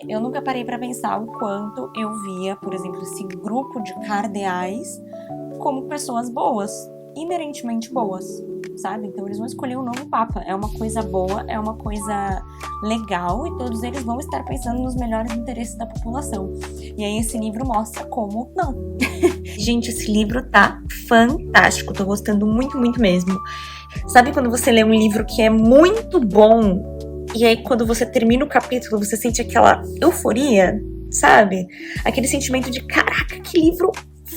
Eu nunca parei pra pensar o quanto eu via, por exemplo, esse grupo de cardeais como pessoas boas, inerentemente boas, sabe? Então eles vão escolher um novo papa. É uma coisa boa, é uma coisa legal e todos eles vão estar pensando nos melhores interesses da população. E aí esse livro mostra como não. Gente, esse livro tá fantástico, tô gostando muito, muito mesmo. Sabe quando você lê um livro que é muito bom e aí quando você termina o capítulo você sente aquela euforia, sabe? Aquele sentimento de caraca, que livro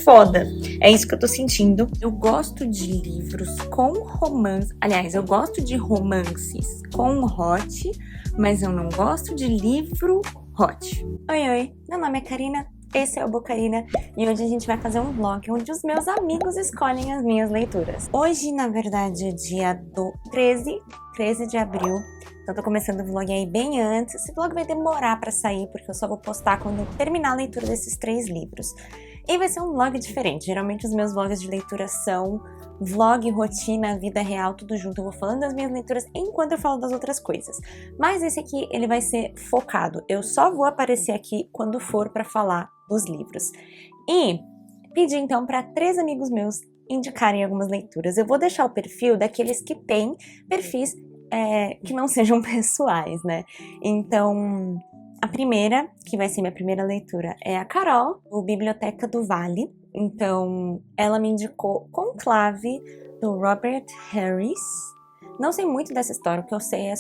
foda. É isso que eu tô sentindo. Eu gosto de livros com romance. Aliás, eu gosto de romances com hot, mas eu não gosto de livro hot. Oi, meu nome é Karina. Esse é o Bocarina e hoje a gente vai fazer um vlog onde os meus amigos escolhem as minhas leituras. Hoje, na verdade, é dia do 13 de abril. Então tô começando o vlog aí bem antes. Esse vlog vai demorar pra sair porque eu só vou postar quando eu terminar a leitura desses 3 livros. E vai ser um vlog diferente. Geralmente os meus vlogs de leitura são vlog, rotina, vida real, tudo junto. Eu vou falando das minhas leituras enquanto eu falo das outras coisas. Mas esse aqui, ele vai ser focado. Eu só vou aparecer aqui quando for pra falar dos livros. E pedi então para 3 amigos meus indicarem algumas leituras. Eu vou deixar o perfil daqueles que têm perfis que não sejam pessoais, né? Então, a primeira, que vai ser minha primeira leitura, é a Carol, do Biblioteca do Vale. Então, ela me indicou Conclave, do Robert Harris. Não sei muito dessa história, o que eu sei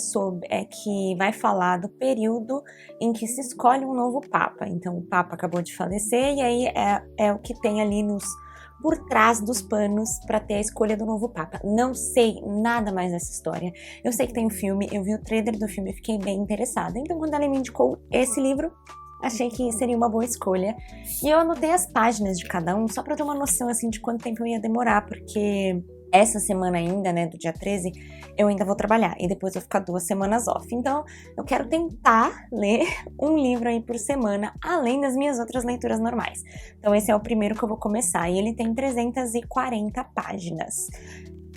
é que vai falar do período em que se escolhe um novo Papa. Então, o Papa acabou de falecer e aí é o que tem ali por trás dos panos para ter a escolha do novo Papa. Não sei nada mais dessa história. Eu sei que tem um filme, eu vi o trailer do filme e fiquei bem interessada. Então, quando ela me indicou esse livro, achei que seria uma boa escolha. E eu anotei as páginas de cada um, só para ter uma noção, assim, de quanto tempo eu ia demorar, porque essa semana ainda, né, do dia 13, eu ainda vou trabalhar e depois vou ficar 2 semanas off. Então, eu quero tentar ler um livro aí por semana, além das minhas outras leituras normais. Então, esse é o primeiro que eu vou começar e ele tem 340 páginas.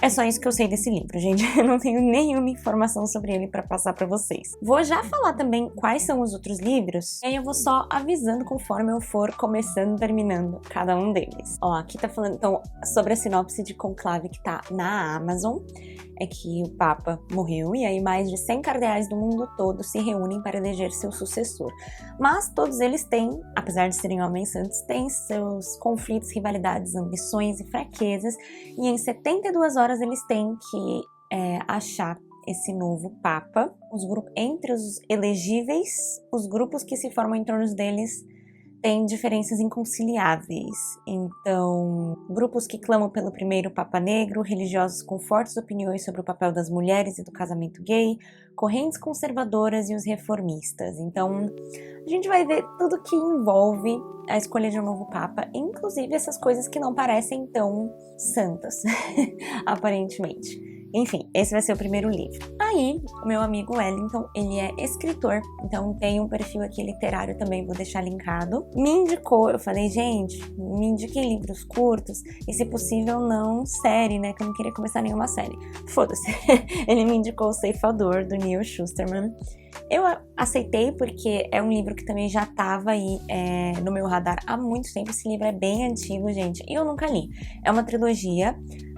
É só isso que eu sei desse livro, gente. Eu não tenho nenhuma informação sobre ele pra passar pra vocês. Vou já falar também quais são os outros livros, e aí eu vou só avisando conforme eu for começando e terminando cada um deles. Ó, aqui tá falando, então, sobre a sinopse de Conclave que tá na Amazon. É que o Papa morreu e aí mais de 100 cardeais do mundo todo se reúnem para eleger seu sucessor. Mas todos eles têm, apesar de serem homens santos, têm seus conflitos, rivalidades, ambições e fraquezas. E em 72 horas eles têm que achar esse novo Papa. Entre os elegíveis, os grupos que se formam em torno deles têm diferenças inconciliáveis. Então, grupos que clamam pelo primeiro Papa Negro, religiosos com fortes opiniões sobre o papel das mulheres e do casamento gay, correntes conservadoras e os reformistas. Então, a gente vai ver tudo que envolve a escolha de um novo Papa, inclusive essas coisas que não parecem tão santas, aparentemente. Enfim, esse vai ser o primeiro livro. Aí, o meu amigo Wellington, ele é escritor, então tem um perfil aqui literário também, vou deixar linkado. Me indicou, eu falei, gente, me indiquem livros curtos e, se possível, não série, né, que eu não queria começar nenhuma série. Foda-se. Ele me indicou O Ceifador, do Neil Shusterman. Eu aceitei porque é um livro que também já estava aí no meu radar há muito tempo. Esse livro é bem antigo, gente, e eu nunca li. É uma trilogia.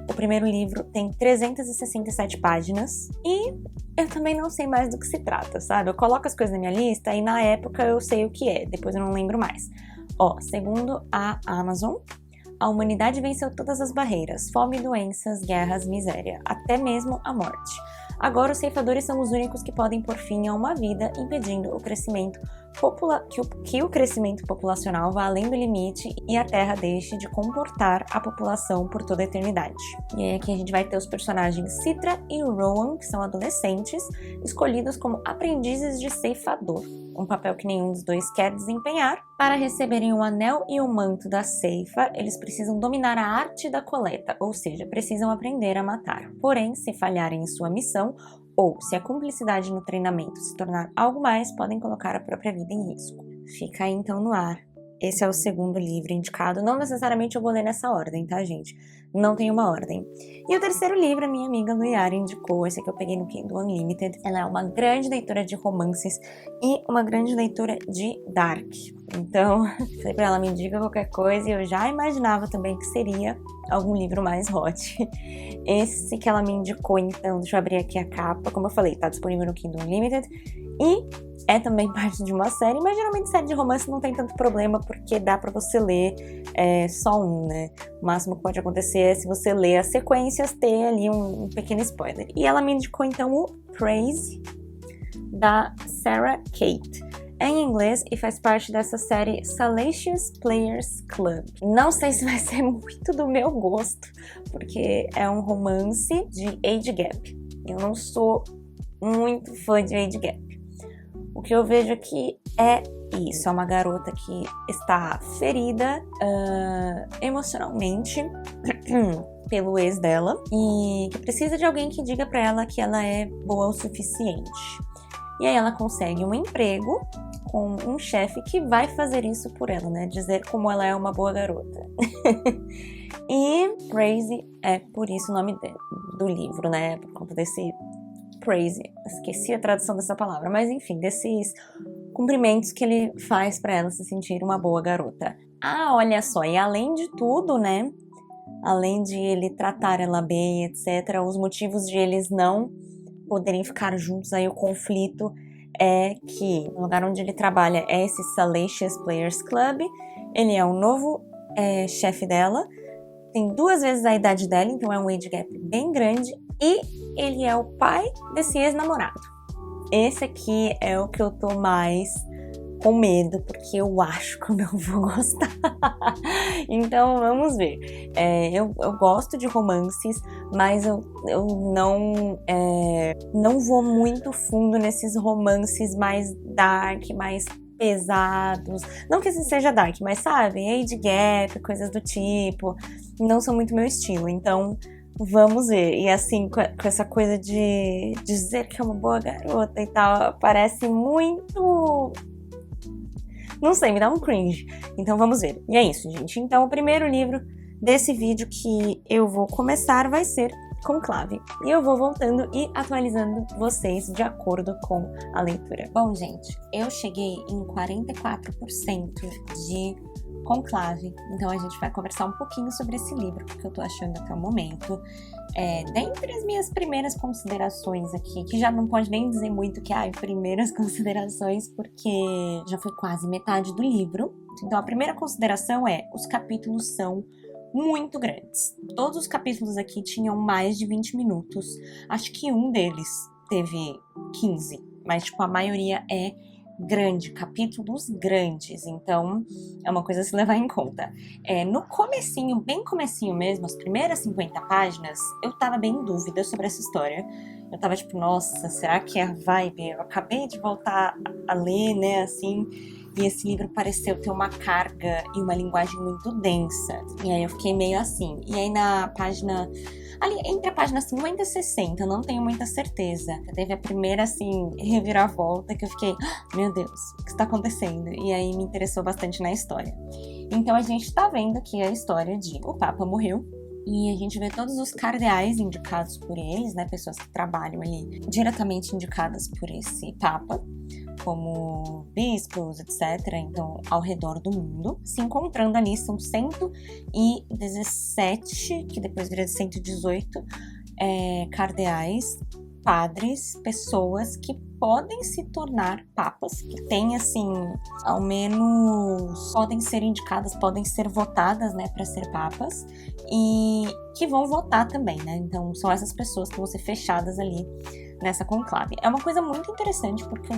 O primeiro livro tem 367 páginas e eu também não sei mais do que se trata, sabe? Eu coloco as coisas na minha lista e na época eu sei o que é, depois eu não lembro mais. Ó, segundo a Amazon, a humanidade venceu todas as barreiras, fome, doenças, guerras, miséria, até mesmo a morte. Agora os ceifadores são os únicos que podem pôr fim a uma vida, impedindo o crescimento que o crescimento populacional vá além do limite e a Terra deixe de comportar a população por toda a eternidade. E aí aqui a gente vai ter os personagens Citra e Rowan, que são adolescentes, escolhidos como aprendizes de ceifador, um papel que nenhum dos dois quer desempenhar. Para receberem o anel e o manto da ceifa, eles precisam dominar a arte da coleta, ou seja, precisam aprender a matar. Porém, se falharem em sua missão, ou se a cumplicidade no treinamento se tornar algo mais, podem colocar a própria vida em risco. Fica aí então no ar esse é o segundo livro indicado. Não necessariamente eu vou ler nessa ordem, tá, gente? Não tem uma ordem. E o terceiro livro, a minha amiga Luiara indicou, esse que eu peguei no Kindle Unlimited. Ela é uma grande leitora de romances e uma grande leitora de dark. Então, falei pra ela, me indica qualquer coisa, e eu já imaginava também que seria algum livro mais hot. Esse que ela me indicou, então, deixa eu abrir aqui a capa. Como eu falei, tá disponível no Kindle Unlimited. E é também parte de uma série, mas geralmente série de romance não tem tanto problema, porque dá pra você ler só um, né? O máximo que pode acontecer é, se você ler as sequências, ter ali um pequeno spoiler. E ela me indicou, então, o Praise, da Sarah Kate. É em inglês e faz parte dessa série Salacious Players Club. Não sei se vai ser muito do meu gosto, porque é um romance de age gap. Eu não sou muito fã de age gap. O que eu vejo aqui é isso, é uma garota que está ferida emocionalmente pelo ex dela e que precisa de alguém que diga pra ela que ela é boa o suficiente. E aí ela consegue um emprego com um chefe que vai fazer isso por ela, né? Dizer como ela é uma boa garota. E Praise é por isso o nome do livro, né? Por conta desse praise, esqueci a tradução dessa palavra, mas enfim, desses cumprimentos que ele faz pra ela se sentir uma boa garota. Ah, olha só, e além de tudo, né? Além de ele tratar ela bem, etc., os motivos de eles não poderem ficar juntos, aí o conflito é que o lugar onde ele trabalha é esse Salacious Players Club, ele é o novo chefe dela, tem 2 vezes a idade dela, então é um age gap bem grande, e ele é o pai desse ex-namorado. Esse aqui é o que eu tô mais com medo, porque eu acho que eu não vou gostar. Então vamos ver. Eu gosto de romances, mas eu não vou muito fundo nesses romances mais dark, mais pesados. Não que esse seja dark, mas sabe, age gap, coisas do tipo, não são muito meu estilo. Então vamos ver. E assim, com essa coisa de dizer que é uma boa garota e tal, parece muito... Não sei, me dá um cringe. Então vamos ver. E é isso, gente. Então o primeiro livro desse vídeo que eu vou começar vai ser Conclave. E eu vou voltando e atualizando vocês de acordo com a leitura. Bom, gente, eu cheguei em 44% de Conclave. Então a gente vai conversar um pouquinho sobre esse livro, que eu tô achando até o momento. Dentre as minhas primeiras considerações aqui, que já não pode nem dizer muito que, primeiras considerações, porque já foi quase metade do livro. Então a primeira consideração é, os capítulos são muito grandes. Todos os capítulos aqui tinham mais de 20 minutos. Acho que um deles teve 15, mas tipo, a maioria é grande, capítulos grandes, então é uma coisa a se levar em conta. No comecinho, bem comecinho mesmo, as primeiras 50 páginas, eu tava bem em dúvida sobre essa história. Eu tava tipo, nossa, será que é a vibe? Eu acabei de voltar a ler, né, assim, e esse livro pareceu ter uma carga e uma linguagem muito densa. E aí eu fiquei meio assim. E aí na página... Ali, entre a página 50 e 60, eu não tenho muita certeza. Teve a primeira, assim, reviravolta que eu fiquei, meu Deus, o que está acontecendo? E aí me interessou bastante na história. Então a gente tá vendo aqui a história de o Papa morreu, e a gente vê todos os cardeais indicados por eles, né? Pessoas que trabalham ali diretamente indicadas por esse Papa, como bispos, etc., então, ao redor do mundo, se encontrando ali, são 117, que depois vira 118, cardeais, padres, pessoas que podem se tornar papas, que têm, assim, ao menos, podem ser indicadas, podem ser votadas, né, para ser papas, e que vão votar também, né, então são essas pessoas que vão ser fechadas ali nessa conclave. É uma coisa muito interessante, porque eu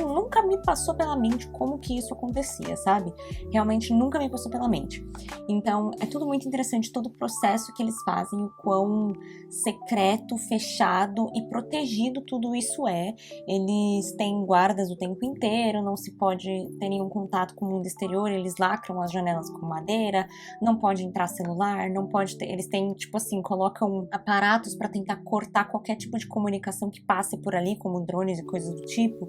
nunca me passou pela mente como que isso acontecia, sabe? Realmente nunca me passou pela mente. Então, é tudo muito interessante, todo o processo que eles fazem, o quão secreto, fechado e protegido tudo isso é. Eles têm guardas o tempo inteiro, não se pode ter nenhum contato com o mundo exterior, eles lacram as janelas com madeira, não pode entrar celular, não pode ter, eles têm, tipo assim, colocam aparatos para tentar cortar qualquer tipo de comunicação que passe por ali, como drones e coisas do tipo.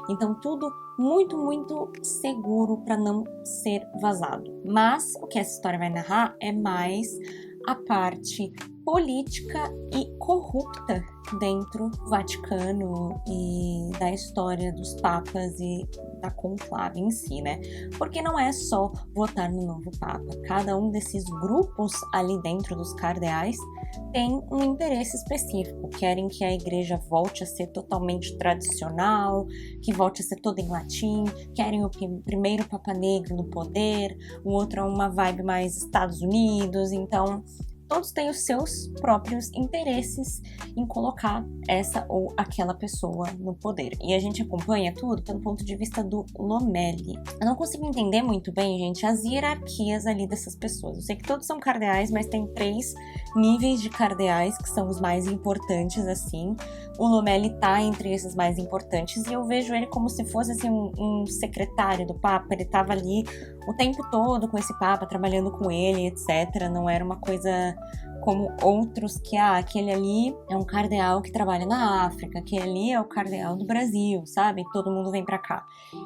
Então tudo muito, muito seguro para não ser vazado. Mas o que essa história vai narrar é mais a parte política e corrupta dentro do Vaticano e da história dos papas e da conclave em si, né? Porque não é só votar no novo papa. Cada um desses grupos ali dentro dos cardeais tem um interesse específico. Querem que a igreja volte a ser totalmente tradicional, que volte a ser toda em latim, querem o primeiro papa negro no poder, o outro é uma vibe mais Estados Unidos, então todos têm os seus próprios interesses em colocar essa ou aquela pessoa no poder. E a gente acompanha tudo pelo ponto de vista do Lomeli. Eu não consigo entender muito bem, gente, as hierarquias ali dessas pessoas. Eu sei que todos são cardeais, mas tem 3 níveis de cardeais que são os mais importantes, assim. O Lomeli tá entre esses mais importantes e eu vejo ele como se fosse assim, um secretário do Papa. Ele tava ali o tempo todo com esse Papa, trabalhando com ele, etc. Não era uma coisa como outros que, aquele ali é um cardeal que trabalha na África, aquele ali é o cardeal do Brasil, sabe? Todo mundo vem pra cá.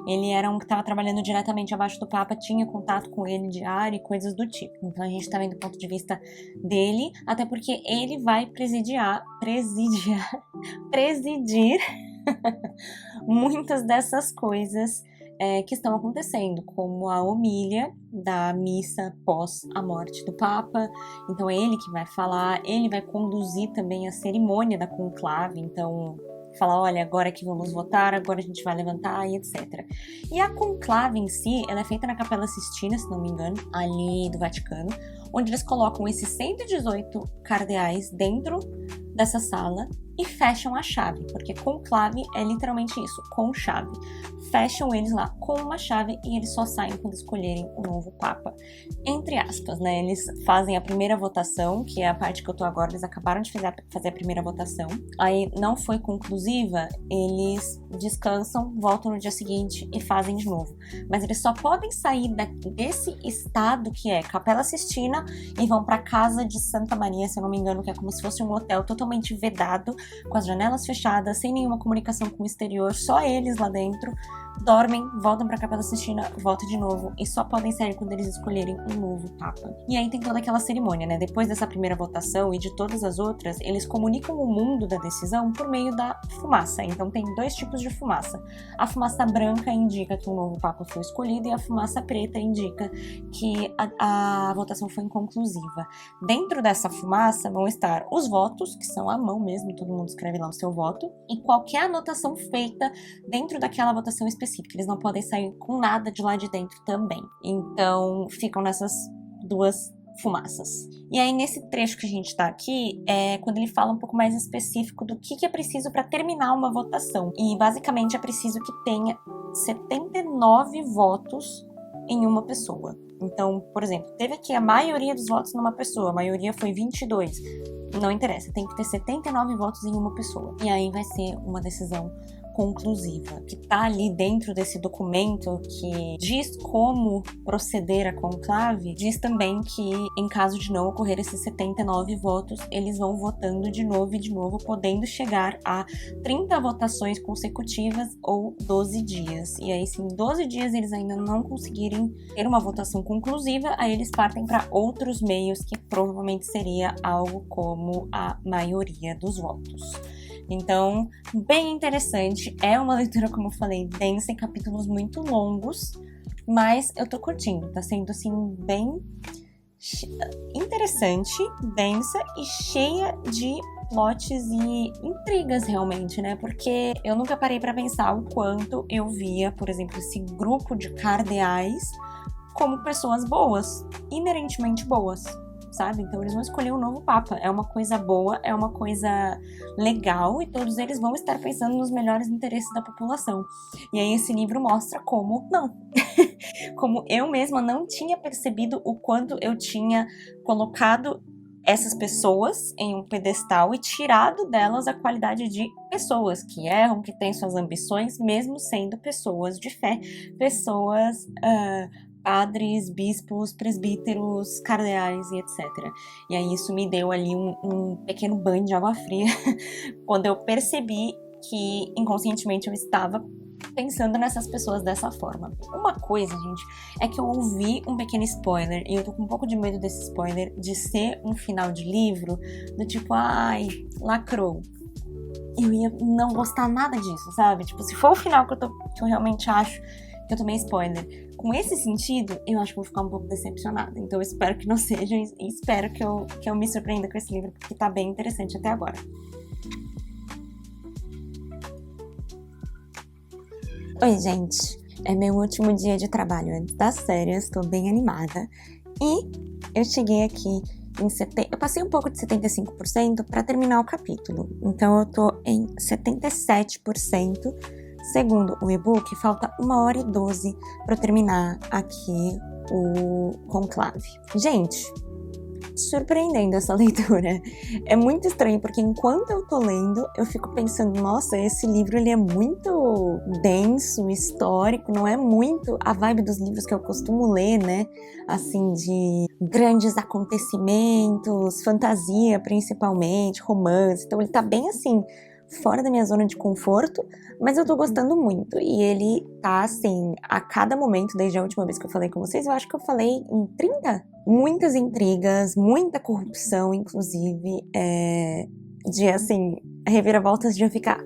Ele era um que estava trabalhando diretamente abaixo do Papa, tinha contato com ele diário e coisas do tipo. Então a gente tá vendo do ponto de vista dele, até porque ele vai presidir muitas dessas coisas que estão acontecendo, como a homília da missa pós a morte do Papa. Então é ele que vai falar, ele vai conduzir também a cerimônia da conclave, então falar, olha, agora que vamos votar, agora a gente vai levantar e etc. E a conclave em si, ela é feita na Capela Sistina, se não me engano, ali do Vaticano, onde eles colocam esses 118 cardeais dentro dessa sala e fecham a chave, porque conclave é literalmente isso, com chave. Fecham eles lá com uma chave e eles só saem quando escolherem o novo Papa. Entre aspas, né? Eles fazem a primeira votação, que é a parte que eu tô agora, eles acabaram de fazer a primeira votação. Aí não foi conclusiva, eles descansam, voltam no dia seguinte e fazem de novo. Mas eles só podem sair desse estado que é Capela Sistina e vão pra Casa de Santa Maria, se eu não me engano, que é como se fosse um hotel totalmente vedado, com as janelas fechadas, sem nenhuma comunicação com o exterior, só eles lá dentro, dormem, voltam pra Capela Sistina, voltam de novo e só podem sair quando eles escolherem um novo Papa. E aí tem toda aquela cerimônia, né? Depois dessa primeira votação e de todas as outras, eles comunicam o mundo da decisão por meio da fumaça. Então tem 2 tipos de fumaça. A fumaça branca indica que um novo Papa foi escolhido e a fumaça preta indica que a votação foi inconclusiva. Dentro dessa fumaça vão estar os votos, que são à mão mesmo, todo mundo escreve lá o seu voto, e qualquer anotação feita dentro daquela votação específica. Eles não podem sair com nada de lá de dentro também. Então, ficam nessas 2 fumaças. E aí, nesse trecho que a gente tá aqui, é quando ele fala um pouco mais específico do que é preciso para terminar uma votação. E, basicamente, é preciso que tenha 79 votos em uma pessoa. Então, por exemplo, teve aqui a maioria dos votos numa pessoa, a maioria foi 22. Não interessa, tem que ter 79 votos em uma pessoa. E aí vai ser uma decisão conclusiva, que tá ali dentro desse documento que diz como proceder a conclave, diz também que em caso de não ocorrer esses 79 votos, eles vão votando de novo e de novo, podendo chegar a 30 votações consecutivas ou 12 dias. E aí, se em 12 dias eles ainda não conseguirem ter uma votação conclusiva, aí eles partem para outros meios, que provavelmente seria algo como a maioria dos votos. Então, bem interessante. É uma leitura, como eu falei, densa, em capítulos muito longos, mas eu tô curtindo. Tá sendo, assim, bem interessante, densa e cheia de plots e intrigas, realmente, né? Porque eu nunca parei pra pensar o quanto eu via, por exemplo, esse grupo de cardeais como pessoas boas, inerentemente boas, sabe? Então eles vão escolher um novo Papa. É uma coisa boa, é uma coisa legal e todos eles vão estar pensando nos melhores interesses da população. E aí esse livro mostra como não. Como eu mesma não tinha percebido o quanto eu tinha colocado essas pessoas em um pedestal e tirado delas a qualidade de pessoas que erram, que têm suas ambições, mesmo sendo pessoas de fé, pessoas padres, bispos, presbíteros, cardeais e etc. E aí isso me deu ali um pequeno banho de água fria quando eu percebi que inconscientemente eu estava pensando nessas pessoas dessa forma. Uma coisa, gente, é que eu ouvi um pequeno spoiler e eu tô com um pouco de medo desse spoiler de ser um final de livro do tipo, ai, lacrou. Eu ia não gostar nada disso, sabe? Tipo, se for o final que eu realmente acho que eu tomei spoiler, com esse sentido, eu acho que vou ficar um pouco decepcionada. Então eu espero que não seja e espero que eu me surpreenda com esse livro, porque tá bem interessante até agora. Oi, gente. É meu último dia de trabalho antes das férias, tô bem animada. E eu cheguei aqui eu passei um pouco de 75% para terminar o capítulo. Então eu tô em 77%. Segundo o e-book, falta 1h12 para eu terminar aqui o Conclave. Gente, surpreendendo essa leitura. É muito estranho, porque enquanto eu tô lendo, eu fico pensando, nossa, esse livro ele é muito denso, histórico, não é muito a vibe dos livros que eu costumo ler, né? Assim, de grandes acontecimentos, fantasia principalmente, romance. Então ele tá bem assim, fora da minha zona de conforto, mas eu tô gostando muito. E ele tá assim, a cada momento, desde a última vez que eu falei com vocês, eu acho que eu falei em 30? Muitas intrigas, muita corrupção, inclusive, de assim, reviravoltas de eu ficar,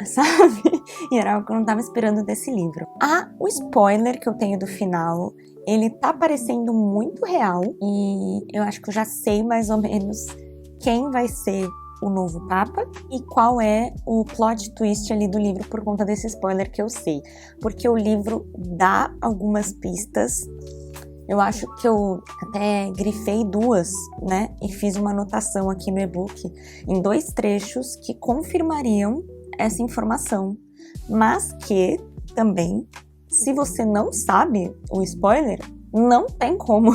sabe? E era algo que eu não tava esperando desse livro. O spoiler que eu tenho do final, ele tá parecendo muito real, e eu acho que eu já sei mais ou menos quem vai ser o novo Papa e qual é o plot twist ali do livro por conta desse spoiler que eu sei. Porque o livro dá algumas pistas. Eu acho que eu até grifei duas, né? E fiz uma anotação aqui no e-book em 2 trechos que confirmariam essa informação. Mas que também, se você não sabe o spoiler, não tem como.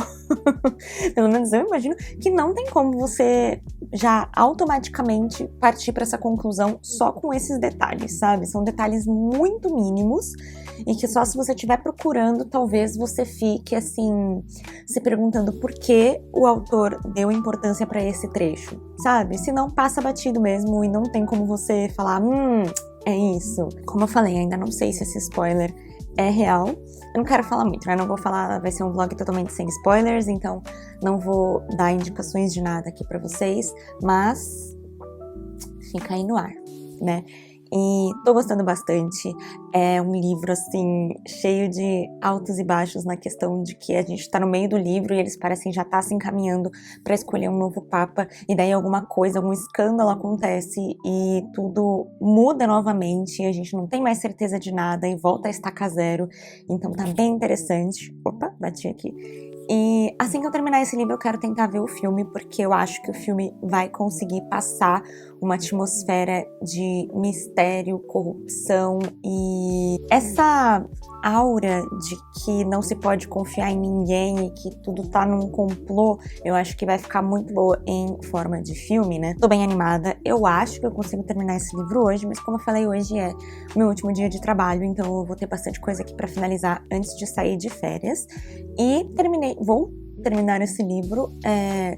Pelo menos eu imagino que não tem como você já automaticamente partir para essa conclusão só com esses detalhes, sabe? São detalhes muito mínimos e que só se você estiver procurando, talvez você fique assim, se perguntando por que o autor deu importância para esse trecho, sabe? Se não, passa batido mesmo e não tem como você falar, é isso. Como eu falei, ainda não sei se esse spoiler é real. Eu não quero falar muito, né? Não vou falar, vai ser um vlog totalmente sem spoilers, então não vou dar indicações de nada aqui pra vocês, mas fica aí no ar, né? E tô gostando bastante. É um livro, assim, cheio de altos e baixos na questão de que a gente tá no meio do livro e eles parecem já estar se encaminhando pra escolher um novo papa, e daí alguma coisa, algum escândalo acontece e tudo muda novamente, e a gente não tem mais certeza de nada e volta a estaca zero. Então tá bem interessante. Opa, bati aqui. E assim que eu terminar esse livro, eu quero tentar ver o filme, porque eu acho que o filme vai conseguir passar uma atmosfera de mistério, corrupção e essa aura de que não se pode confiar em ninguém e que tudo tá num complô. Eu acho que vai ficar muito boa em forma de filme, né? Tô bem animada. Eu acho que eu consigo terminar esse livro hoje, mas como eu falei, hoje é meu último dia de trabalho, então eu vou ter bastante coisa aqui pra finalizar antes de sair de férias. E vou terminar esse livro,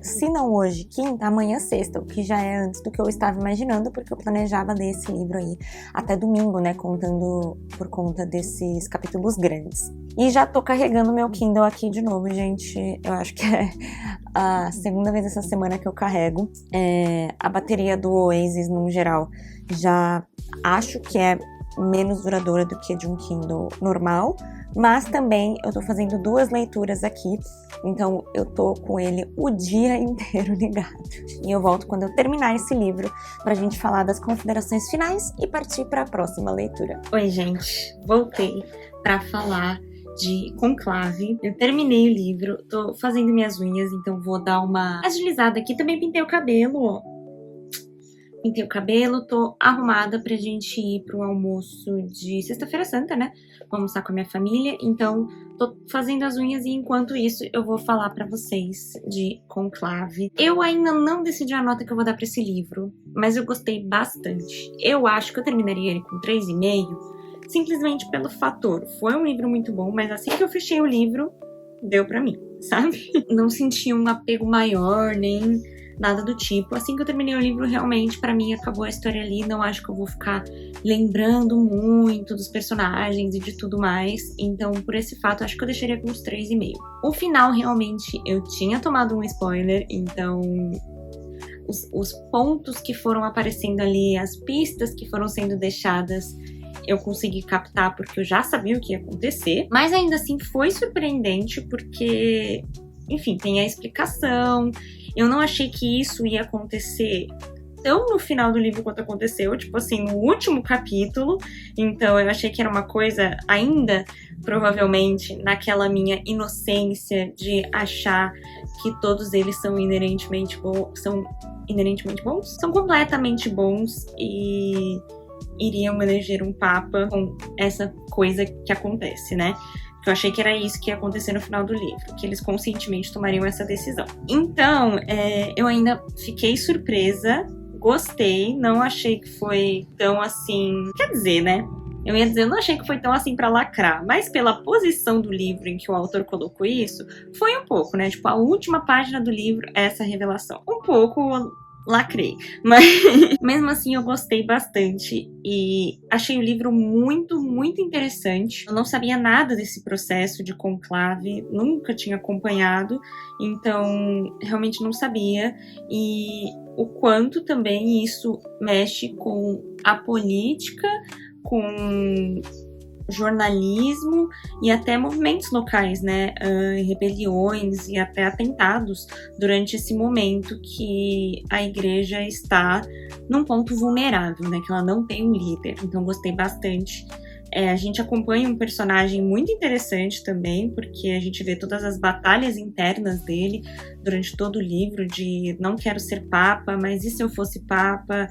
se não hoje, quinta, amanhã sexta, o que já é antes do que eu estava imaginando, porque eu planejava ler esse livro aí até domingo, né, contando por conta desses capítulos grandes. E já tô carregando meu Kindle aqui de novo, gente, eu acho que é a segunda vez essa semana que eu carrego. A bateria do Oasis, no geral, já acho que é menos duradoura do que de um Kindle normal, mas também eu tô fazendo 2 leituras aqui, então eu tô com ele o dia inteiro ligado. E eu volto quando eu terminar esse livro pra gente falar das considerações finais e partir pra próxima leitura. Oi, gente, voltei pra falar de Conclave. Eu terminei o livro, tô fazendo minhas unhas, então vou dar uma agilizada aqui. Também pintei o cabelo, ó. Pintei o cabelo, tô arrumada pra gente ir pro almoço de sexta-feira santa, né? Vou almoçar com a minha família, então tô fazendo as unhas e enquanto isso eu vou falar pra vocês de Conclave. Eu ainda não decidi a nota que eu vou dar pra esse livro, mas eu gostei bastante. Eu acho que eu terminaria ele com 3,5, simplesmente pelo fator. Foi um livro muito bom, mas assim que eu fechei o livro, deu pra mim, sabe? Não senti um apego maior, nem nada do tipo. Assim que eu terminei o livro, realmente, pra mim, acabou a história ali. Não acho que eu vou ficar lembrando muito dos personagens e de tudo mais. Então, por esse fato, acho que eu deixaria com uns 3,5. O final, realmente, eu tinha tomado um spoiler, então os pontos que foram aparecendo ali, as pistas que foram sendo deixadas, eu consegui captar porque eu já sabia o que ia acontecer. Mas ainda assim foi surpreendente porque, enfim, tem a explicação. Eu não achei que isso ia acontecer tão no final do livro quanto aconteceu, tipo assim, no último capítulo. Então eu achei que era uma coisa ainda, provavelmente, naquela minha inocência de achar que todos eles são inerentemente bons, são completamente bons e iriam eleger um papa com essa coisa que acontece, né? Eu achei que era isso que ia acontecer no final do livro, que eles conscientemente tomariam essa decisão. Então, eu ainda fiquei surpresa, gostei, não achei que foi tão assim... Quer dizer, né? Eu ia dizer, eu não achei que foi tão assim pra lacrar, mas pela posição do livro em que o autor colocou isso, foi um pouco, né? Tipo, a última página do livro, essa revelação. Um pouco lacrei, mas mesmo assim eu gostei bastante e achei o livro muito, muito interessante. Eu não sabia nada desse processo de conclave, nunca tinha acompanhado, então realmente não sabia, e o quanto também isso mexe com a política, com jornalismo e até movimentos locais, né, rebeliões e até atentados durante esse momento que a igreja está num ponto vulnerável, né, que ela não tem um líder. Então gostei bastante. A gente acompanha um personagem muito interessante também, porque a gente vê todas as batalhas internas dele durante todo o livro, de não quero ser papa, mas e se eu fosse papa?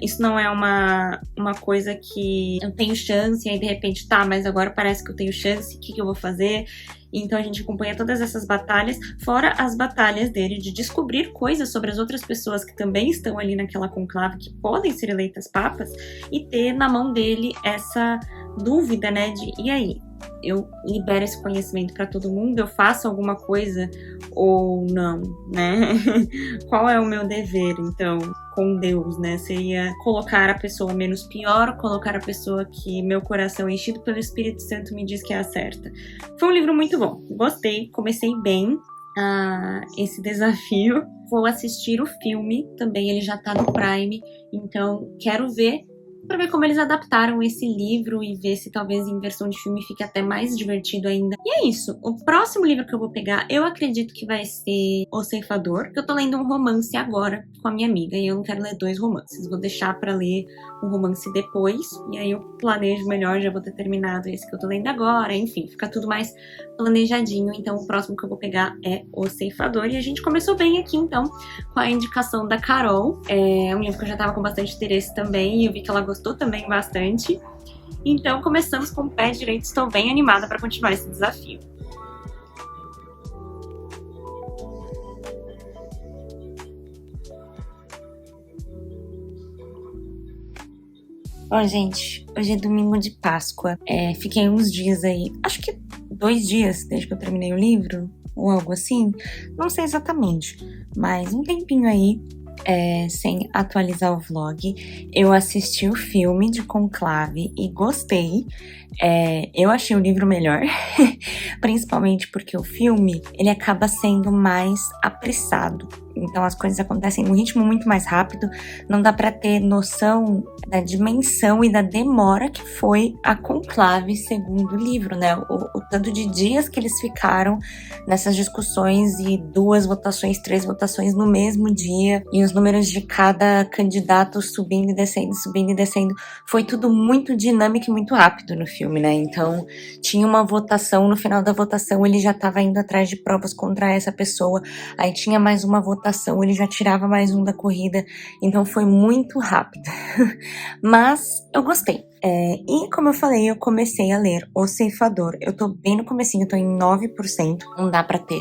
Isso não é uma coisa que eu tenho chance, e aí de repente, tá, mas agora parece que eu tenho chance, o que eu vou fazer? Então a gente acompanha todas essas batalhas, fora as batalhas dele de descobrir coisas sobre as outras pessoas que também estão ali naquela conclave, que podem ser eleitas papas, e ter na mão dele essa dúvida, né, de e aí? Eu libero esse conhecimento para todo mundo? Eu faço alguma coisa ou não, né? Qual é o meu dever, então, com Deus, né? Seria colocar a pessoa menos pior, colocar a pessoa que meu coração enchido pelo Espírito Santo me diz que é a certa. Foi um livro muito bom, gostei, comecei bem esse desafio. Vou assistir o filme também, ele já tá no Prime, então quero ver para ver como eles adaptaram esse livro e ver se talvez em versão de filme fique até mais divertido ainda. E é isso. O próximo livro que eu vou pegar, eu acredito que vai ser O Ceifador, porque eu tô lendo um romance agora com a minha amiga e eu não quero ler 2 romances. Vou deixar para ler um romance depois e aí eu planejo melhor, já vou ter terminado esse que eu tô lendo agora, enfim, fica tudo mais planejadinho. Então o próximo que eu vou pegar é O Ceifador e a gente começou bem aqui então com a indicação da Carol. É um livro que eu já tava com bastante interesse também e eu vi que ela gostou também bastante. Então começamos com o pé direito, estou bem animada para continuar esse desafio. Bom, gente, hoje é domingo de Páscoa. Fiquei uns dias aí, acho que 2 dias desde que eu terminei o livro, ou algo assim. Não sei exatamente, mas um tempinho aí, sem atualizar o vlog. Eu assisti o filme de Conclave e gostei. Eu achei o livro melhor, principalmente porque o filme, ele acaba sendo mais apressado. Então as coisas acontecem num ritmo muito mais rápido, não dá pra ter noção da dimensão e da demora que foi a conclave segundo o livro, né? O tanto de dias que eles ficaram nessas discussões e 2 votações, 3 votações no mesmo dia, e os números de cada candidato subindo e descendo, subindo e descendo. Foi tudo muito dinâmico e muito rápido no filme, né? Então tinha uma votação, no final da votação ele já estava indo atrás de provas contra essa pessoa, aí tinha mais uma votação, ele já tirava mais um da corrida, então foi muito rápido. Mas eu gostei. E como eu falei, eu comecei a ler O Ceifador. Eu tô bem no comecinho, eu tô em 9%, não dá pra ter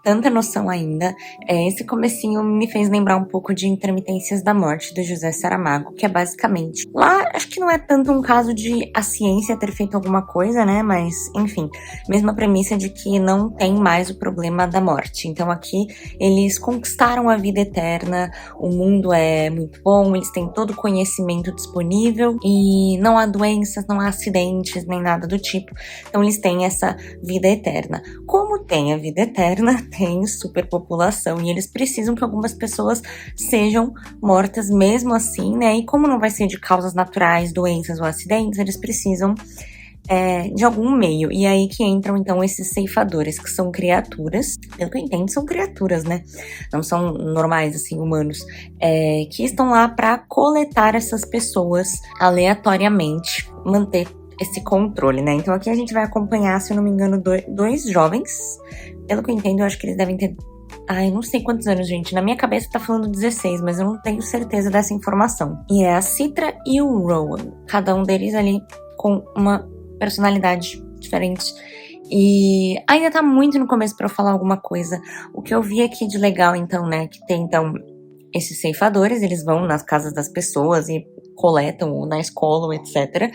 tanta noção ainda. Esse comecinho me fez lembrar um pouco de Intermitências da Morte, do José Saramago, que é basicamente... Lá, acho que não é tanto um caso de a ciência ter feito alguma coisa, né? Mas, enfim, mesma premissa de que não tem mais o problema da morte. Então aqui, eles conquistaram a vida eterna, o mundo é muito bom, eles têm todo o conhecimento disponível e não há doenças, não há acidentes, nem nada do tipo. Então eles têm essa vida eterna. Como tem a vida eterna, tem superpopulação e eles precisam que algumas pessoas sejam mortas mesmo assim, né? E como não vai ser de causas naturais, doenças ou acidentes, eles precisam de algum meio. E aí que entram então esses ceifadores, que são criaturas, pelo que eu entendo, são criaturas, né? Não são normais, assim, humanos, que estão lá para coletar essas pessoas aleatoriamente, manter esse controle, né? Então aqui a gente vai acompanhar, se eu não me engano, dois jovens. Pelo que eu entendo, eu acho que eles devem ter... Ai, não sei quantos anos, gente. Na minha cabeça tá falando 16, mas eu não tenho certeza dessa informação. E é a Citra e o Rowan. Cada um deles ali com uma personalidade diferente. E ainda tá muito no começo pra eu falar alguma coisa. O que eu vi aqui de legal, então, né? Que tem, então, esses ceifadores. Eles vão nas casas das pessoas e coletam, ou na escola, ou etc.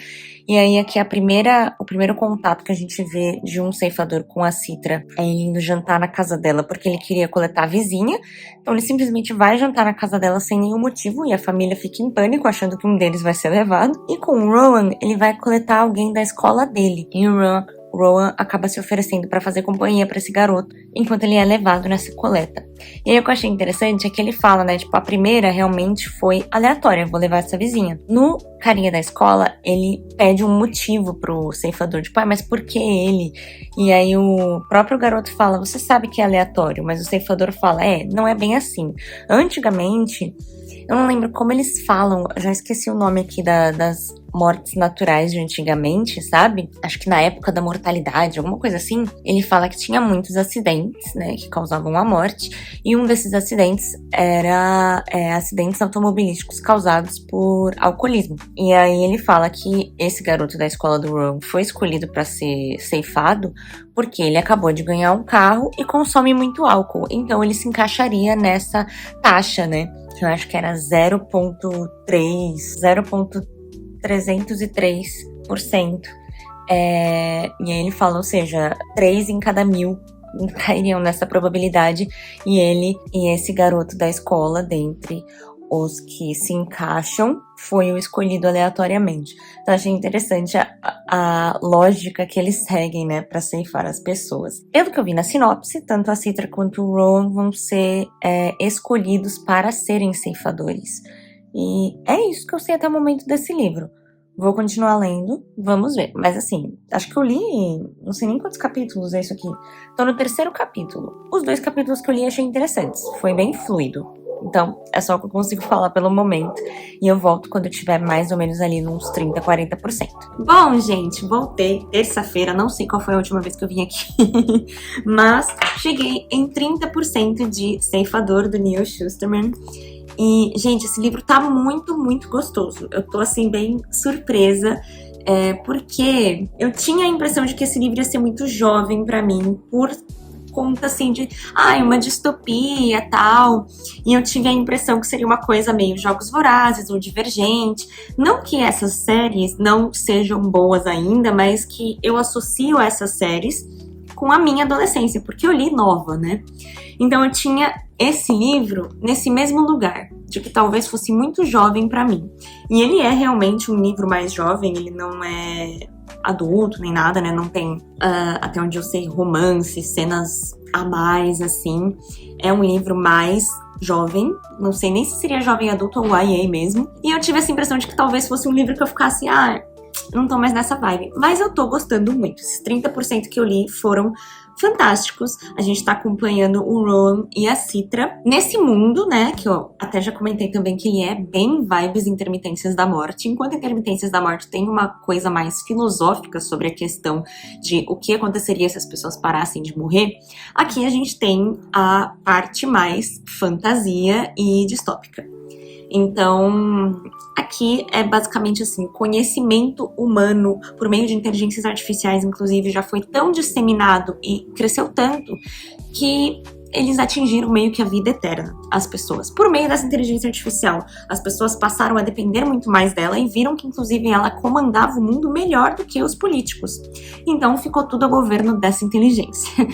E aí aqui o primeiro contato que a gente vê de um ceifador com a Citra é ele indo jantar na casa dela porque ele queria coletar a vizinha. Então ele simplesmente vai jantar na casa dela sem nenhum motivo e a família fica em pânico achando que um deles vai ser levado. E com o Rowan, ele vai coletar alguém da escola dele. E o Rowan acaba se oferecendo para fazer companhia para esse garoto, enquanto ele é levado nessa coleta. E aí o que eu achei interessante é que ele fala, né, tipo, a primeira realmente foi aleatória, vou levar essa vizinha. No carinha da escola, ele pede um motivo pro ceifador, tipo, mas por que ele? E aí o próprio garoto fala, você sabe que é aleatório, mas o ceifador fala, não é bem assim. Antigamente, eu não lembro como eles falam, já esqueci o nome aqui das mortes naturais de antigamente, sabe? Acho que na época da mortalidade, alguma coisa assim, ele fala que tinha muitos acidentes, né, que causavam a morte, e um desses acidentes era acidentes automobilísticos causados por alcoolismo. E aí ele fala que esse garoto da escola do Rowan foi escolhido para ser ceifado porque ele acabou de ganhar um carro e consome muito álcool, então ele se encaixaria nessa taxa, né, que eu acho que era 0,303%. E aí ele fala, ou seja, 3 em cada 1000 cairiam nessa probabilidade, e ele e esse garoto da escola, dentre os que se encaixam, foi o escolhido aleatoriamente. Então achei interessante a lógica que eles seguem, né, para ceifar as pessoas. Pelo que eu vi na sinopse, tanto a Citra quanto o Rowan vão ser escolhidos para serem ceifadores. E é isso que eu sei até o momento desse livro. Vou continuar lendo, vamos ver. Mas assim, acho que eu li, não sei nem quantos capítulos é isso aqui. Tô no 3º capítulo. Os 2 capítulos que eu li achei interessantes. Foi bem fluido. Então, é só o que eu consigo falar pelo momento. E eu volto quando eu tiver mais ou menos ali nos 30, 40%. Bom, gente, voltei terça-feira. Não sei qual foi a última vez que eu vim aqui. Mas cheguei em 30% de Ceifador, do Neil Shusterman. E, gente, esse livro tá muito, muito gostoso. Eu tô, assim, bem surpresa, porque eu tinha a impressão de que esse livro ia ser muito jovem pra mim, por conta, assim, de, uma distopia e tal. E eu tive a impressão que seria uma coisa meio Jogos Vorazes ou Divergente. Não que essas séries não sejam boas ainda, mas que eu associo essas séries com a minha adolescência, porque eu li nova, né? Então eu tinha esse livro nesse mesmo lugar, de que talvez fosse muito jovem pra mim. E ele é realmente um livro mais jovem, ele não é adulto nem nada, né? Não tem, até onde eu sei, romance, cenas a mais, assim. É um livro mais jovem, não sei nem se seria jovem adulto ou YA mesmo. E eu tive essa impressão de que talvez fosse um livro que eu ficasse, não tô mais nessa vibe. Mas eu tô gostando muito. Esses 30% que eu li foram fantásticos. A gente tá acompanhando o Rowan e a Citra nesse mundo, né, que eu até já comentei também que ele é bem vibes Intermitências da Morte, enquanto Intermitências da Morte tem uma coisa mais filosófica sobre a questão de o que aconteceria se as pessoas parassem de morrer. Aqui a gente tem a parte mais fantasia e distópica. Então, aqui é basicamente assim, o conhecimento humano por meio de inteligências artificiais, inclusive, já foi tão disseminado e cresceu tanto que eles atingiram meio que a vida eterna, as pessoas. Por meio dessa inteligência artificial, as pessoas passaram a depender muito mais dela e viram que, inclusive, ela comandava o mundo melhor do que os políticos. Então, ficou tudo a governo dessa inteligência.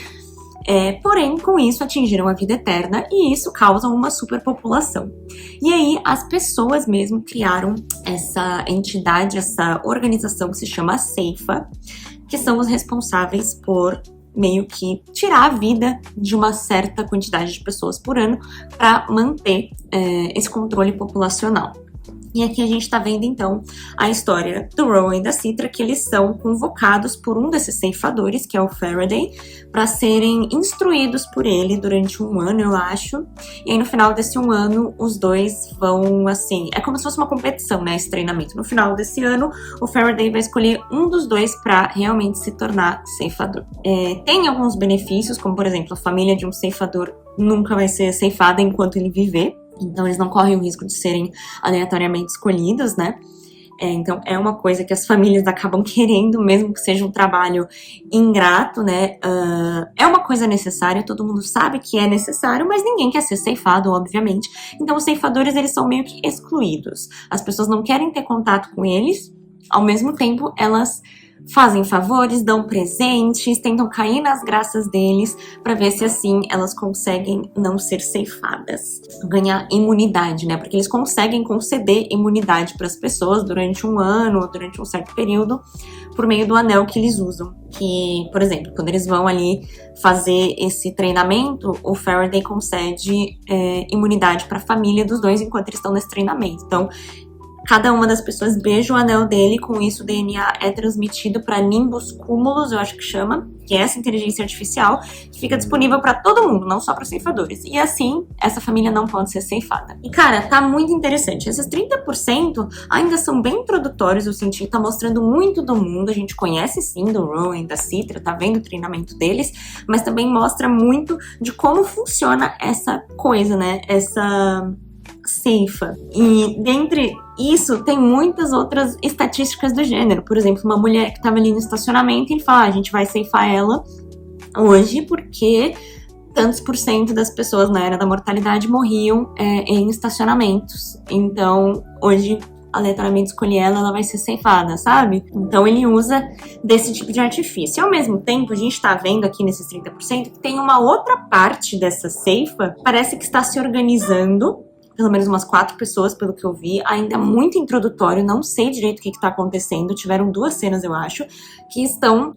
Porém, com isso, atingiram a vida eterna e isso causa uma superpopulação. E aí, as pessoas mesmo criaram essa entidade, essa organização que se chama Ceifa, que são os responsáveis por meio que tirar a vida de uma certa quantidade de pessoas por ano para manter esse controle populacional. E aqui a gente tá vendo, então, a história do Rowan e da Citra, que eles são convocados por um desses ceifadores, que é o Faraday, para serem instruídos por ele durante 1 ano, eu acho. E aí, no final desse 1 ano, os dois vão, assim... É como se fosse uma competição, né, esse treinamento. No final desse ano, o Faraday vai escolher um dos dois para realmente se tornar ceifador. Tem alguns benefícios, como, por exemplo, a família de um ceifador nunca vai ser ceifada enquanto ele viver. Então, eles não correm o risco de serem aleatoriamente escolhidos, né? Então, é uma coisa que as famílias acabam querendo, mesmo que seja um trabalho ingrato, né? É uma coisa necessária, todo mundo sabe que é necessário, mas ninguém quer ser ceifado, obviamente. Então, os ceifadores, eles são meio que excluídos. As pessoas não querem ter contato com eles, ao mesmo tempo, elas fazem favores, dão presentes, tentam cair nas graças deles para ver se assim elas conseguem não ser ceifadas, ganhar imunidade, né? Porque eles conseguem conceder imunidade para as pessoas durante 1 ano ou durante um certo período por meio do anel que eles usam. Que, por exemplo, quando eles vão ali fazer esse treinamento, o Faraday concede imunidade para a família dos dois enquanto eles estão nesse treinamento. Então, cada uma das pessoas beija o anel dele, com isso o DNA é transmitido para Nimbus Cumulus, eu acho que chama, que é essa inteligência artificial, que fica disponível para todo mundo, não só para ceifadores. E assim, essa família não pode ser ceifada. E cara, tá muito interessante. Esses 30% ainda são bem introdutórios, eu senti, tá mostrando muito do mundo. A gente conhece sim do Rowan, da Citra, tá vendo o treinamento deles, mas também mostra muito de como funciona essa coisa, né? Essa ceifa. E dentre isso, tem muitas outras estatísticas do gênero. Por exemplo, uma mulher que estava ali no estacionamento e fala, a gente vai ceifar ela hoje porque tantos % das pessoas na era da mortalidade morriam em estacionamentos. Então, hoje, aleatoriamente escolher ela vai ser ceifada, sabe? Então ele usa desse tipo de artifício. E ao mesmo tempo, a gente tá vendo aqui nesses 30% que tem uma outra parte dessa ceifa, parece que está se organizando, pelo menos umas 4 pessoas, pelo que eu vi, ainda muito introdutório, não sei direito o que tá acontecendo, tiveram 2 cenas, eu acho, que estão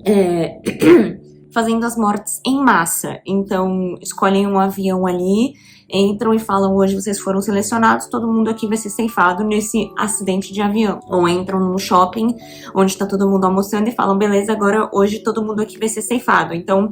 fazendo as mortes em massa. Então, escolhem um avião ali, entram e falam, hoje vocês foram selecionados, todo mundo aqui vai ser ceifado nesse acidente de avião. Ou entram num shopping, onde tá todo mundo almoçando e falam, beleza, agora hoje todo mundo aqui vai ser ceifado. Então,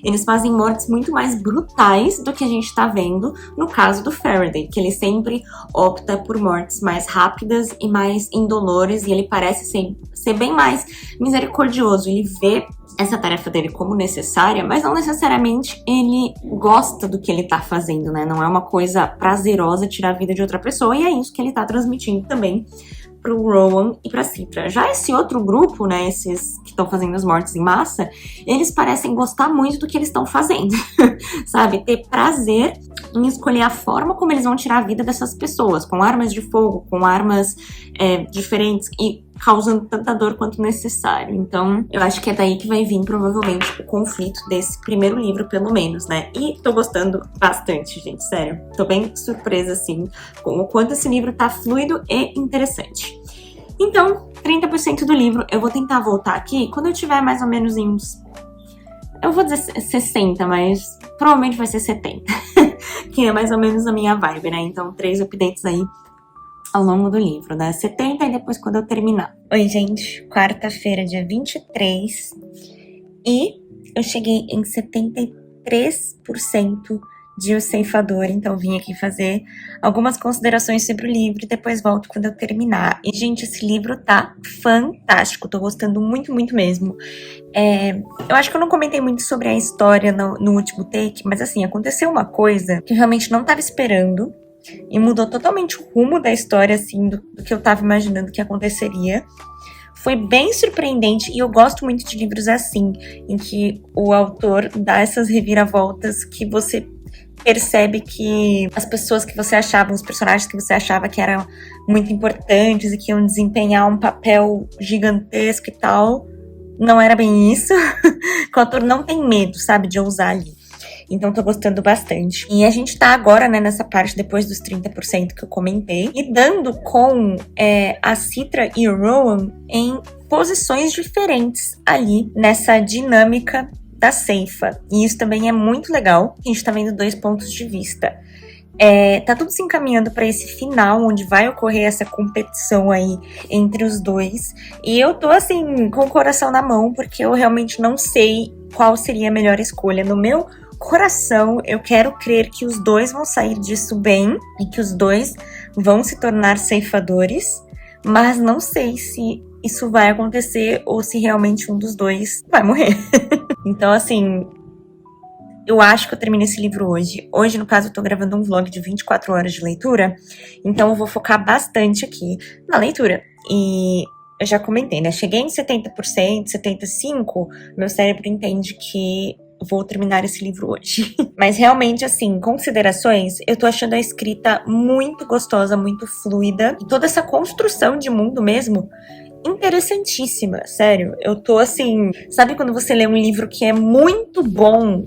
eles fazem mortes muito mais brutais do que a gente tá vendo no caso do Faraday, que ele sempre opta por mortes mais rápidas e mais indolores, e ele parece ser bem mais misericordioso. Ele vê essa tarefa dele como necessária, mas não necessariamente ele gosta do que ele tá fazendo, né? Não é uma coisa prazerosa tirar a vida de outra pessoa, e é isso que ele tá transmitindo também pro Rowan e pra Citra. Já esse outro grupo, né, esses que estão fazendo as mortes em massa, eles parecem gostar muito do que eles estão fazendo, sabe? Ter prazer em escolher a forma como eles vão tirar a vida dessas pessoas, com armas de fogo, com armas diferentes e causando tanta dor quanto necessário. Então, eu acho que é daí que vai vir, provavelmente, o conflito desse primeiro livro, pelo menos, né? E tô gostando bastante, gente, sério. Tô bem surpresa, assim, com o quanto esse livro tá fluido e interessante. Então, 30% do livro, eu vou tentar voltar aqui quando eu tiver mais ou menos em uns... Eu vou dizer 60, mas provavelmente vai ser 70. Que é mais ou menos a minha vibe, né? Então, 3 updates aí ao longo do livro, né? 70 e depois quando eu terminar. Oi, gente. Quarta-feira, dia 23. E eu cheguei em 73% de O Ceifador. Então, vim aqui fazer algumas considerações sobre o livro e depois volto quando eu terminar. E, gente, esse livro tá fantástico. Tô gostando muito, muito mesmo. Eu acho que eu não comentei muito sobre a história no último take, mas, assim, aconteceu uma coisa que eu realmente não tava esperando. E mudou totalmente o rumo da história, assim, do que eu tava imaginando que aconteceria. Foi bem surpreendente e eu gosto muito de livros assim, em que o autor dá essas reviravoltas que você percebe que as pessoas que você achava, os personagens que você achava que eram muito importantes e que iam desempenhar um papel gigantesco e tal, não era bem isso. Que o autor não tem medo, sabe, de ousar ali. Então tô gostando bastante. E a gente tá agora, né, nessa parte depois dos 30% que eu comentei, lidando com a Citra e o Rowan em posições diferentes ali nessa dinâmica da ceifa. E isso também é muito legal. A gente tá vendo 2 pontos de vista. Tá tudo se encaminhando para esse final, onde vai ocorrer essa competição aí entre os dois. E eu tô, assim, com o coração na mão, porque eu realmente não sei qual seria a melhor escolha. No meu coração, eu quero crer que os dois vão sair disso bem e que os dois vão se tornar ceifadores, mas não sei se isso vai acontecer ou se realmente um dos dois vai morrer. Então, assim, eu acho que eu termino esse livro hoje. Hoje, no caso, eu tô gravando um vlog de 24 horas de leitura, então eu vou focar bastante aqui na leitura. E eu já comentei, né? Cheguei em 70%, 75%, meu cérebro entende que vou terminar esse livro hoje. Mas realmente, assim, considerações, eu tô achando a escrita muito gostosa, muito fluida. E toda essa construção de mundo mesmo, interessantíssima, sério. Eu tô assim, sabe quando você lê um livro que é muito bom,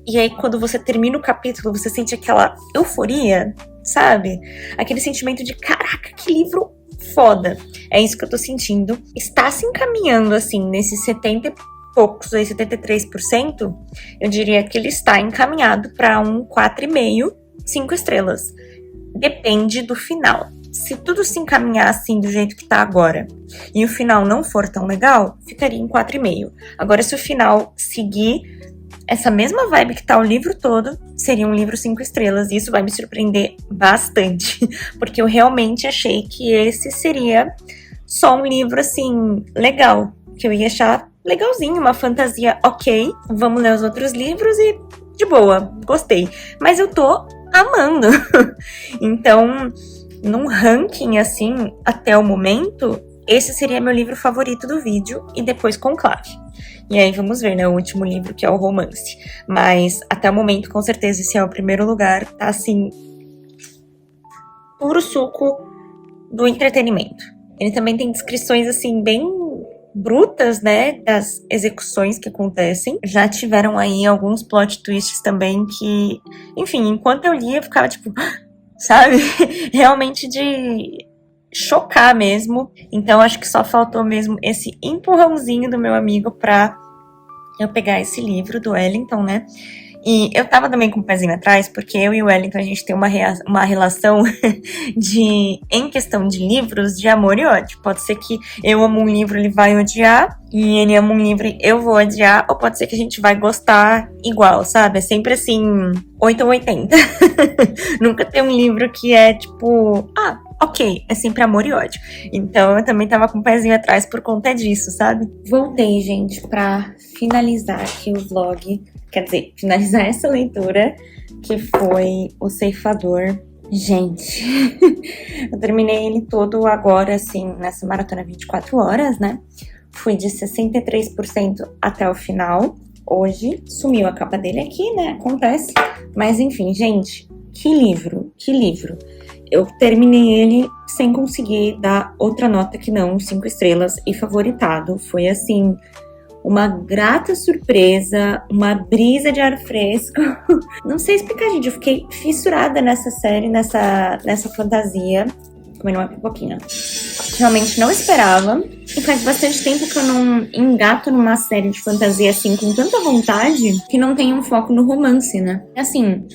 e aí quando você termina o capítulo, você sente aquela euforia, sabe? Aquele sentimento de, caraca, que livro foda. É isso que eu tô sentindo. Está se encaminhando, assim, nesses 70 e poucos, aí 73%, eu diria que ele está encaminhado para um 4,5, 5 estrelas. Depende do final. Se tudo se encaminhar assim do jeito que tá agora e o final não for tão legal, ficaria em 4,5. Agora, se o final seguir essa mesma vibe que tá o livro todo, seria um livro 5 estrelas. E isso vai me surpreender bastante, porque eu realmente achei que esse seria só um livro, assim, legal, que eu ia achar legalzinho, uma fantasia ok. Vamos ler os outros livros e de boa, gostei. Mas eu tô amando. Então, num ranking, assim, até o momento, esse seria meu livro favorito do vídeo, e depois Conclave. E aí vamos ver, né, o último livro, que é o romance. Mas até o momento, com certeza, esse é o primeiro lugar, tá assim, puro suco do entretenimento. Ele também tem descrições, assim, bem brutas, né, das execuções que acontecem. Já tiveram aí alguns plot twists também que, enfim, enquanto eu lia, eu ficava tipo, sabe, realmente de chocar mesmo. Então acho que só faltou mesmo esse empurrãozinho do meu amigo pra eu pegar esse livro do Wellington, né? E eu tava também com o pezinho atrás, porque eu e o Wellington, a gente tem uma relação em questão de livros, de amor e ódio. Pode ser que eu amo um livro, ele vai odiar, e ele ama um livro e eu vou odiar, ou pode ser que a gente vai gostar igual, sabe? É sempre assim, 8 ou 80. Nunca tem um livro que é tipo, ok, é sempre amor e ódio. Então eu também tava com o pezinho atrás por conta disso, sabe? Voltei, gente, pra finalizar aqui o vlog. Quer dizer, finalizar essa leitura, que foi O Ceifador. Gente, eu terminei ele todo agora, assim, nessa maratona 24 horas, né? Fui de 63% até o final. Hoje, sumiu a capa dele aqui, né? Acontece. Mas enfim, gente, que livro, que livro. Eu terminei ele sem conseguir dar outra nota que não 5 estrelas e favoritado. Foi assim, uma grata surpresa, uma brisa de ar fresco. Não sei explicar, gente. Eu fiquei fissurada nessa série, nessa fantasia. Comendo uma pipoquinha. Realmente não esperava. E faz bastante tempo que eu não engato numa série de fantasia assim com tanta vontade, que não tem um foco no romance, né? Assim,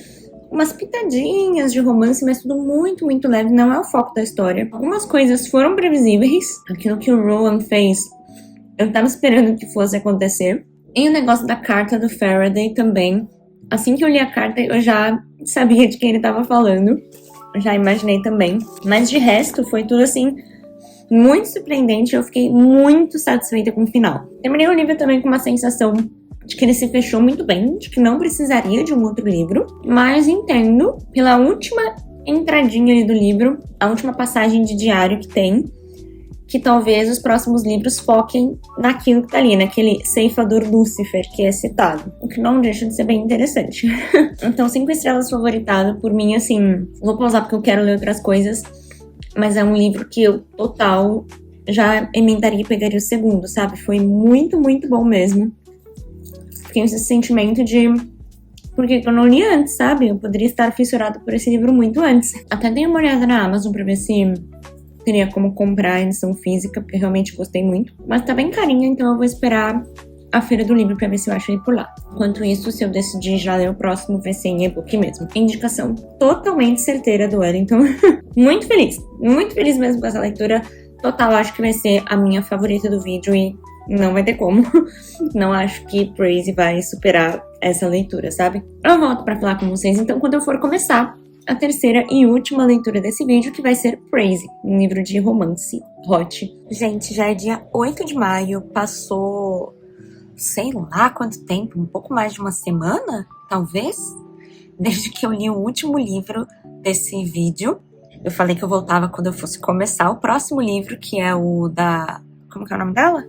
umas pitadinhas de romance, mas tudo muito, muito leve. Não é o foco da história. Algumas coisas foram previsíveis. Aquilo que o Rowan fez, eu tava esperando que fosse acontecer. E o negócio da carta do Faraday também. Assim que eu li a carta, eu já sabia de quem ele tava falando. Eu já imaginei também. Mas de resto, foi tudo assim, muito surpreendente. Eu fiquei muito satisfeita com o final. Terminei o livro também com uma sensação de que ele se fechou muito bem, de que não precisaria de um outro livro. Mas entendo, pela última entradinha ali do livro, a última passagem de diário que tem, que talvez os próximos livros foquem naquilo que tá ali, naquele ceifador Lúcifer que é citado, o que não deixa de ser bem interessante. Então, 5 estrelas favoritado por mim, assim, vou pausar porque eu quero ler outras coisas, mas é um livro que eu, total, já emendaria e pegaria o segundo, sabe? Foi muito, muito bom mesmo. Fiquei com esse sentimento de... Porque eu não li antes, sabe? Eu poderia estar fissurado por esse livro muito antes. Até dei uma olhada na Amazon pra ver se teria como comprar a edição física, porque realmente gostei muito. Mas tá bem carinha, então eu vou esperar a feira do livro pra ver se eu acho ele por lá. Enquanto isso, se eu decidir já ler o próximo, vai ser em e-book mesmo. Indicação totalmente certeira do Wellington. Muito feliz mesmo com essa leitura. Total, acho que vai ser a minha favorita do vídeo e não vai ter como. Não acho que Praise vai superar essa leitura, sabe? Eu volto pra falar com vocês, então, quando eu for começar a terceira e última leitura desse vídeo, que vai ser Praise, um livro de romance hot. Gente, já é dia 8 de maio, passou... sei lá quanto tempo, um pouco mais de uma semana, talvez, desde que eu li o último livro desse vídeo. Eu falei que eu voltava quando eu fosse começar o próximo livro, que é o da... como que é o nome dela?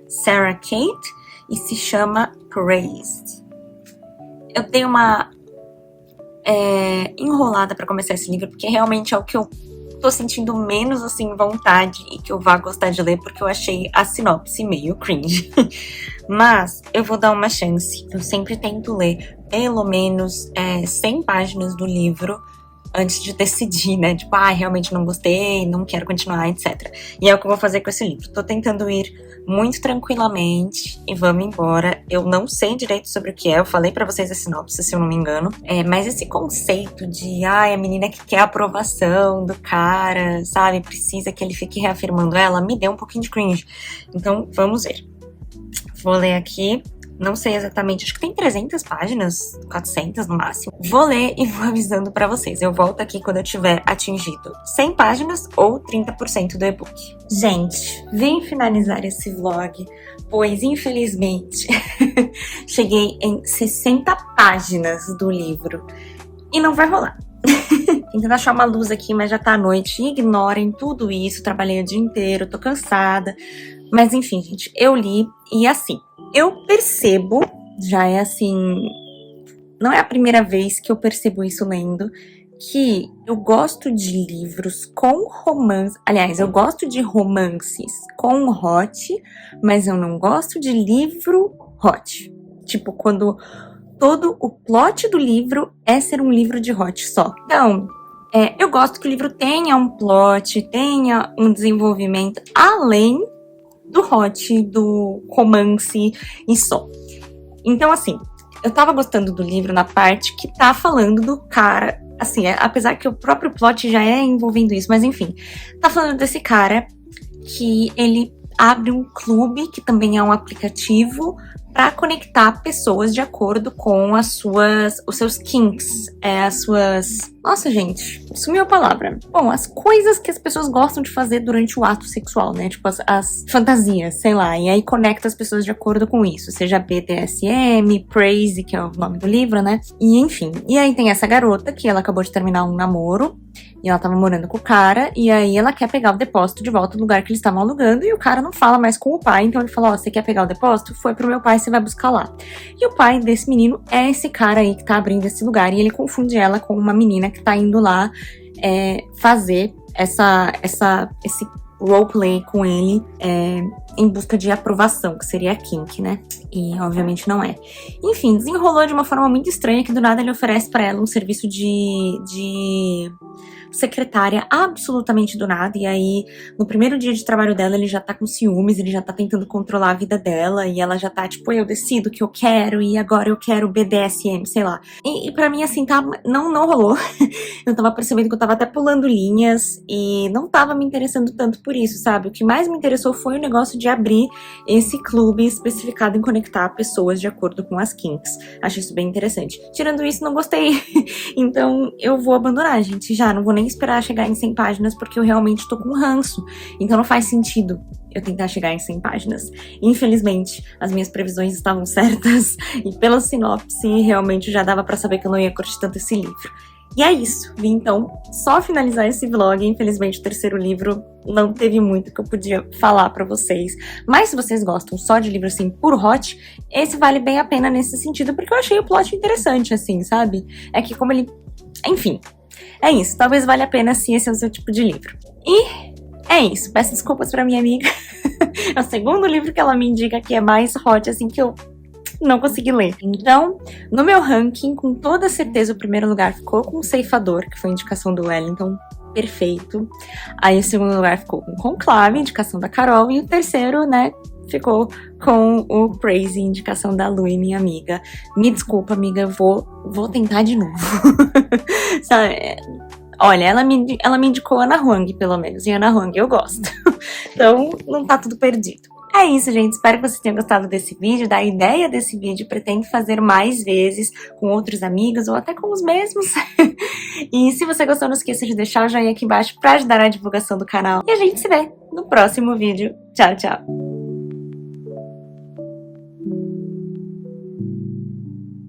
Sarah Kate, e se chama Praised. Eu dei uma enrolada pra começar esse livro, porque realmente é o que eu tô sentindo menos, assim, vontade e que eu vá gostar de ler, porque eu achei a sinopse meio cringe. Mas eu vou dar uma chance. Eu sempre tento ler pelo menos 100 páginas do livro antes de decidir, né? Tipo, realmente não gostei, não quero continuar, etc. E é o que eu vou fazer com esse livro. Tô tentando ir muito tranquilamente e vamos embora. Eu não sei direito sobre o que é, eu falei pra vocês a sinopse, se eu não me engano. Mas esse conceito de, a menina que quer a aprovação do cara, sabe? Precisa que ele fique reafirmando ela, me deu um pouquinho de cringe. Então, vamos ver. Vou ler aqui. Não sei exatamente, acho que tem 300 páginas, 400 no máximo. Vou ler e vou avisando pra vocês. Eu volto aqui quando eu tiver atingido 100 páginas ou 30% do e-book. Gente, vim finalizar esse vlog, pois infelizmente cheguei em 60 páginas do livro e não vai rolar. Tentando achar uma luz aqui, mas já tá à noite. Ignorem tudo isso, trabalhei o dia inteiro, tô cansada. Mas enfim, gente, eu li e assim... eu percebo, já é assim, não é a primeira vez que eu percebo isso lendo, que eu gosto de livros com romance, aliás, eu gosto de romances com hot, mas eu não gosto de livro hot. Tipo, quando todo o plot do livro é ser um livro de hot só. Então, eu gosto que o livro tenha um plot, tenha um desenvolvimento além do hot, do romance e só. Então, assim, eu tava gostando do livro na parte que tá falando do cara, assim, apesar que o próprio plot já é envolvendo isso, mas enfim, tá falando desse cara que ele abre um clube, que também é um aplicativo, para conectar pessoas de acordo com os seus kinks, as suas... Nossa, gente, sumiu a palavra. Bom, as coisas que as pessoas gostam de fazer durante o ato sexual, né? Tipo, as fantasias, sei lá. E aí conecta as pessoas de acordo com isso. Seja BDSM, Praise, que é o nome do livro, né? E enfim. E aí tem essa garota que ela acabou de terminar um namoro. E ela tava morando com o cara, e aí ela quer pegar o depósito de volta do lugar que eles estavam alugando, e o cara não fala mais com o pai, então ele falou, você quer pegar o depósito? Foi pro meu pai, você vai buscar lá. E o pai desse menino é esse cara aí que tá abrindo esse lugar, e ele confunde ela com uma menina que tá indo lá fazer esse roleplay com ele em busca de aprovação, que seria a kink, né? E obviamente não é. Enfim, desenrolou de uma forma muito estranha, que do nada ele oferece pra ela um serviço de secretária absolutamente do nada, e aí no primeiro dia de trabalho dela ele já tá com ciúmes, ele já tá tentando controlar a vida dela, e ela já tá tipo, eu decido o que eu quero, e agora eu quero BDSM, sei lá. E pra mim assim, não rolou. Eu tava percebendo que eu tava até pulando linhas, e não tava me interessando tanto por isso, sabe? O que mais me interessou foi o negócio de abrir esse clube especificado em conectar pessoas de acordo com as kinks. Achei isso bem interessante. Tirando isso, não gostei. Então eu vou abandonar, gente, já, não vou nem esperar chegar em 100 páginas, porque eu realmente tô com ranço. Então não faz sentido eu tentar chegar em 100 páginas. Infelizmente, as minhas previsões estavam certas, e pela sinopse, realmente já dava pra saber que eu não ia curtir tanto esse livro. E é isso, vim então só finalizar esse vlog. Infelizmente o terceiro livro não teve muito que eu podia falar pra vocês, mas se vocês gostam só de livro assim por hot, esse vale bem a pena nesse sentido, porque eu achei o plot interessante assim, sabe? É que como ele... Enfim, é isso, talvez valha a pena se esse é o seu tipo de livro. E é isso, peço desculpas pra minha amiga, é o segundo livro que ela me indica que é mais hot assim que eu não consegui ler. Então, no meu ranking, com toda certeza, o primeiro lugar ficou com o Ceifador, que foi a indicação do Wellington, perfeito. Aí o segundo lugar ficou com Conclave, indicação da Carol, e o terceiro, né, ficou com o Crazy, indicação da Lu, minha amiga. Me desculpa, amiga, eu vou tentar de novo. Sabe? Olha, ela me indicou Ana Huang, pelo menos, e Ana Huang eu gosto. Então, não tá tudo perdido. É isso, gente. Espero que vocês tenham gostado desse vídeo, da ideia desse vídeo. Pretendo fazer mais vezes com outros amigos ou até com os mesmos. E se você gostou, não esqueça de deixar o joinha aqui embaixo para ajudar na divulgação do canal. E a gente se vê no próximo vídeo. Tchau, tchau!